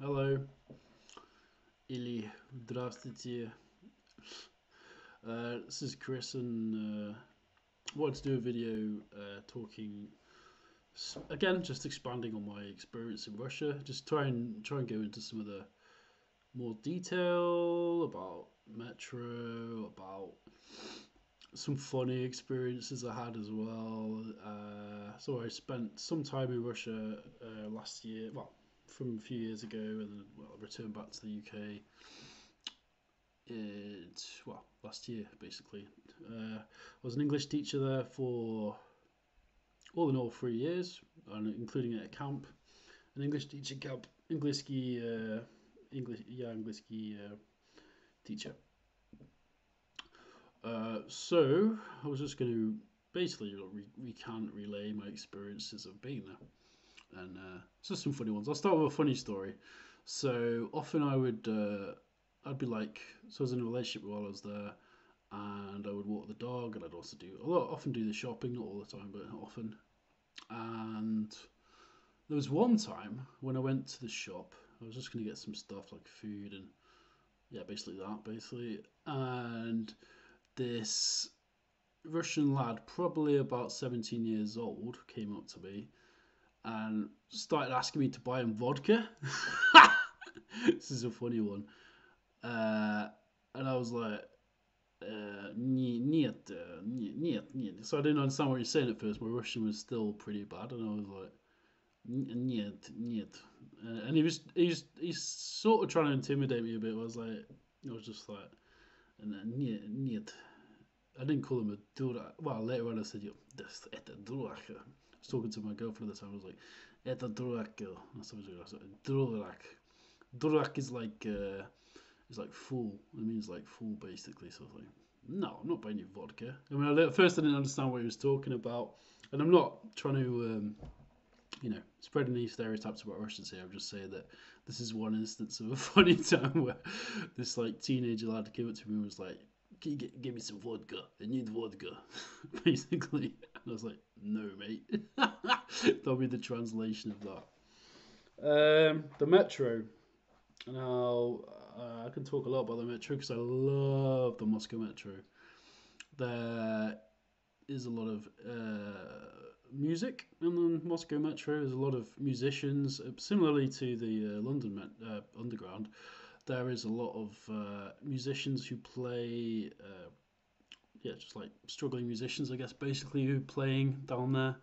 Hello, или здравствуйте. This is Chris, and I wanted to do a video talking again, just expanding on my experience in Russia. Just try and go into some of the more detail about metro, about some funny experiences I had as well. So I spent some time in Russia last year. Well, from a few years ago, and then I returned back to the UK last year basically. I was an English teacher there for all in all 3 years, and including at a camp, an English teaching camp, English teacher. So I was just going to basically recant, relay my experiences of being there, and just some funny ones. I'll start with a funny story. So often I'd be like, so I was in a relationship while I was there, and I would walk the dog, and I'd also often do the shopping, not all the time, but often. And there was one time when I went to the shop. I was just going to get some stuff like food and yeah, basically that, basically. And this Russian lad, probably about 17 years old, came up to me and started asking me to buy him vodka. This is a funny one. Uh, and I was like, нет, нет. So I didn't understand what he was saying at first. My Russian was still pretty bad, and I was like, нет, нет. And he's sort of trying to intimidate me a bit. I was just like, нет, нет. I didn't call him a durak. Well, later on I said, это durak. I was talking to my girlfriend at the time. I was like, это durak. That's what I was like, durak. Durak is like fool. It means like fool basically. So I was like, no, I'm not buying you vodka. I mean, at first I didn't understand what he was talking about, and I'm not trying to, spread any stereotypes about Russians here. I'm just saying that this is one instance of a funny time where this like teenager lad came up to me and was like, "Can you give me some vodka? I need vodka," basically. And I was like, "No, mate." That'll be the translation of that. The metro. Now, I can talk a lot about the metro because I love the Moscow metro. There is a lot of music in the Moscow metro. There's a lot of musicians. Similarly to the London Underground, there is a lot of musicians who play, just like struggling musicians, I guess, basically, who are playing down there.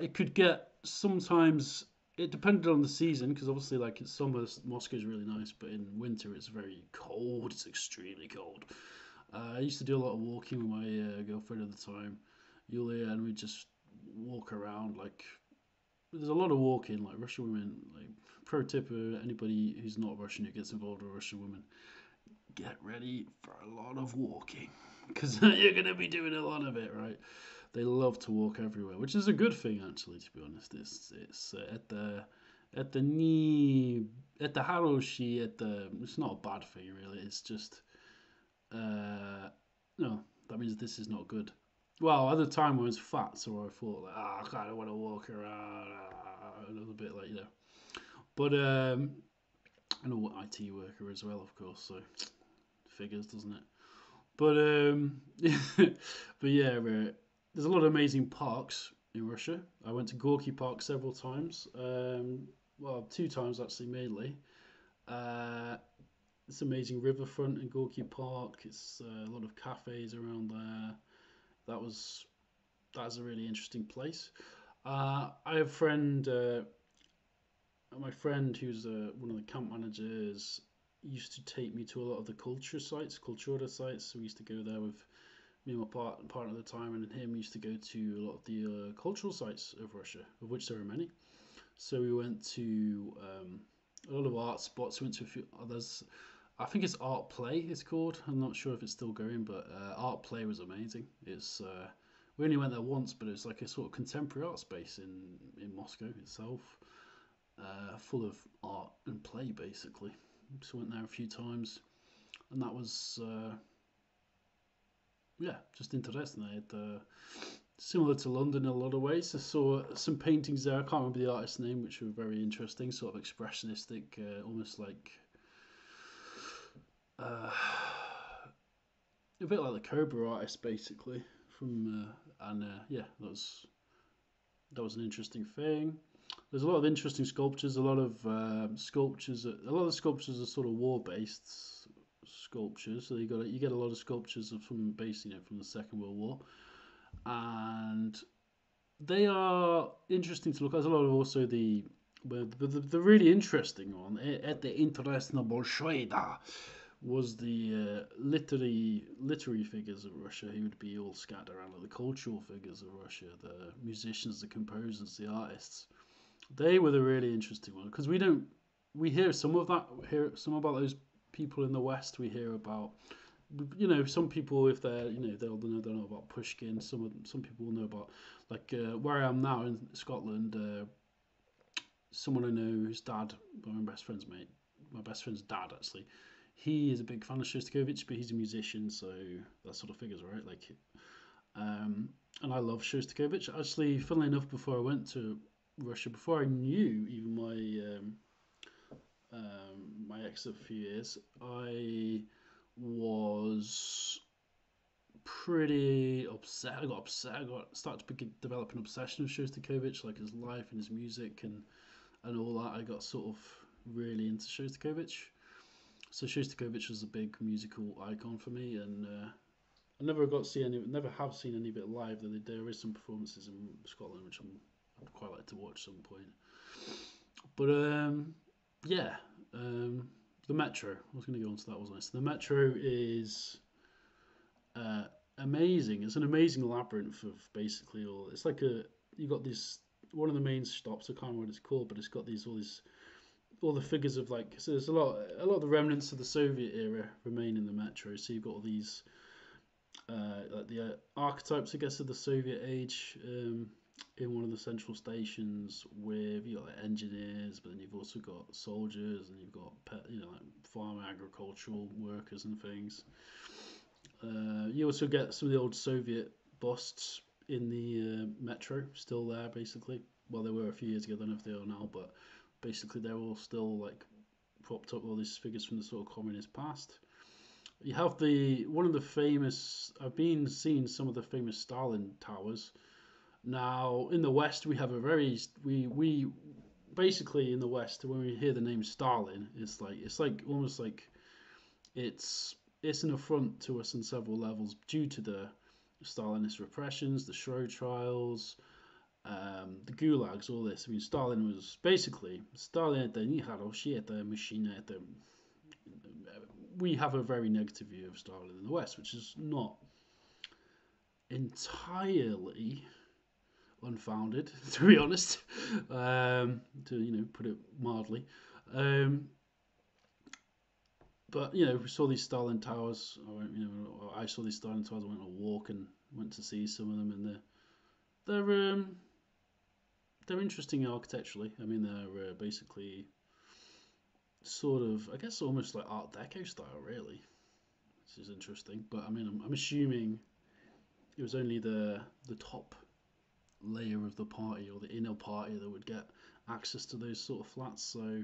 It could get sometimes. It depended on the season because obviously, like in summer, Moscow is really nice, but in winter it's very cold. It's extremely cold. I used to do a lot of walking with my girlfriend at the time, Yulia, and we just walk around. Like, there's a lot of walking. Like Russian women, like pro tip for anybody who's not Russian who gets involved with Russian women, get ready for a lot of walking because you're gonna be doing a lot of it, right? They love to walk everywhere, which is a good thing actually. To be honest, it's at the knee at the haroshi at the. It's not a bad thing really. It's just no, that means this is not good. Well, at the time I was fat, so I thought like, I kind of want to walk around a little bit, like But I know what IT worker as well, of course, so figures, doesn't it? But but yeah, there's a lot of amazing parks in Russia. I went to Gorky Park several times. Well, two times actually, mainly. Uh, it's amazing riverfront in Gorky Park. It's a lot of cafes around there. That was that's a really interesting place. I have a friend, my friend who's one of the camp managers, used to take me to a lot of the culture sites, cultura sites. So we used to go there with me and my partner at the time, and him used to go to a lot of the cultural sites of Russia, of which there are many. So we went to a lot of art spots. We went to a few others. I think it's Art Play. It's called. I'm not sure if it's still going, but Art Play was amazing. It's we only went there once, but it's like a sort of contemporary art space in Moscow itself, full of art and play basically. So went there a few times, and that was yeah, just interesting. similar to London in a lot of ways. I saw some paintings there. I can't remember the artist's name, which were very interesting, sort of expressionistic, almost like uh, a bit like the Cobra artist, basically. From and Yeah, that was an interesting thing. There's a lot of interesting sculptures. A lot of sculptures. A lot of the sculptures are sort of war-based sculptures. So you get a lot of sculptures from based, from the Second World War, and they are interesting to look at. There's a lot of also the really interesting one at the International Bolshoi was the literary figures of Russia who would be all scattered around, like the cultural figures of Russia, the musicians, the composers, the artists. They were the really interesting one because we hear some of that, hear some about those people in the West. We hear about, some people, if they're, they'll know about Pushkin. Some people will know about, like, where I am now in Scotland. Someone I know whose dad, my best friend's dad actually, he is a big fan of Shostakovich, but he's a musician, so that sort of figures, right? Like, and I love Shostakovich. Actually, funnily enough, before I went to Russia, before I knew even my ex of a few years, I was pretty upset. I got upset. I started to develop an obsession with Shostakovich, like his life and his music and all that. I got sort of really into Shostakovich. So Shostakovich was a big musical icon for me, and I never have seen any of it live. Though there is some performances in Scotland which I'd quite like to watch some point. But yeah, the Metro. I was going to go on to that, wasn't I? So the Metro is uh, amazing. It's an amazing labyrinth of basically all. It's like you got this one of the main stops. I can't remember what it's called, but it's got all the figures of, like, so there's a lot of the remnants of the Soviet era remain in the Metro. So you've got all these like the archetypes, I guess, of the Soviet age in one of the central stations with, like engineers, but then you've also got soldiers and you've got like farm agricultural workers and things. You also get some of the old Soviet busts in the Metro still there, basically. Well, they were a few years ago. I don't know if they are now, but basically they're all still like propped up, all these figures from the sort of communist past. You have one of the famous. I've been seeing some of the famous Stalin Towers. Now in the West, we have a very we basically in the West, when we hear the name Stalin, it's like almost like it's an affront to us on several levels due to the Stalinist repressions, the Shro trials, the gulags, all this. I mean, Stalin это не хороший, это мужчина, это we have a very negative view of Stalin in the West, which is not entirely unfounded, to be honest, to put it mildly. Um, but we saw these Stalin Towers. I saw these Stalin Towers. I went on a walk and went to see some of them, and they're interesting architecturally. I mean, they're basically sort of, I guess, almost like Art Deco style, really, which is interesting. But I mean, I'm assuming it was only the top layer of the party or the inner party that would get access to those sort of flats. So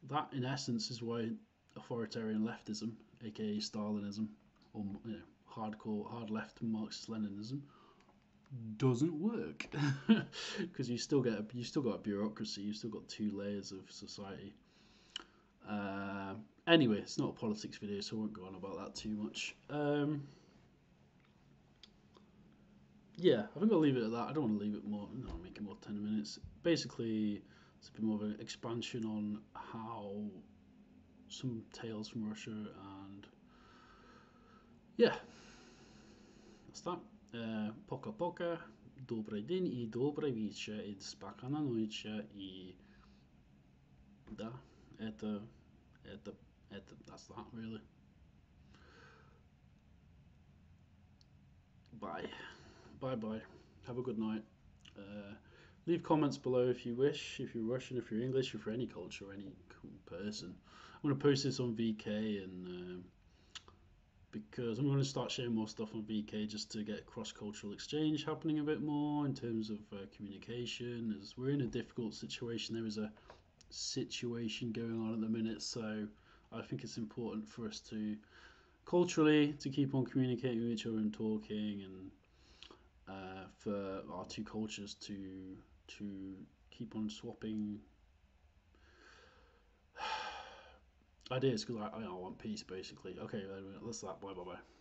that, in essence, is why authoritarian leftism, aka Stalinism, or hard left Marxist Leninism, doesn't work because you still got a bureaucracy. You still got two layers of society. Anyway, it's not a politics video, so I won't go on about that too much. Yeah, I think I'll leave it at that. I don't want to leave it more. No, make it more 10 minutes. Basically, it's a bit more of an expansion on how some tales from Russia, and yeah, that's that. Пока-пока. Добрый день и добрый вечер. И спокойной ночи. И да, это, that's that, really. Bye. Bye bye. Have a good night. Leave comments below if you wish, if you're Russian, if you're English, if you're any culture, any person. I'm going to post this on VK and because I'm going to start sharing more stuff on VK just to get cross cultural exchange happening a bit more in terms of communication. As we're in a difficult situation, there is a situation going on at the minute, so I think it's important for us to culturally to keep on communicating with each other and talking, and for our two cultures to keep on swapping ideas because I want peace basically. Okay, that's that. Bye bye bye.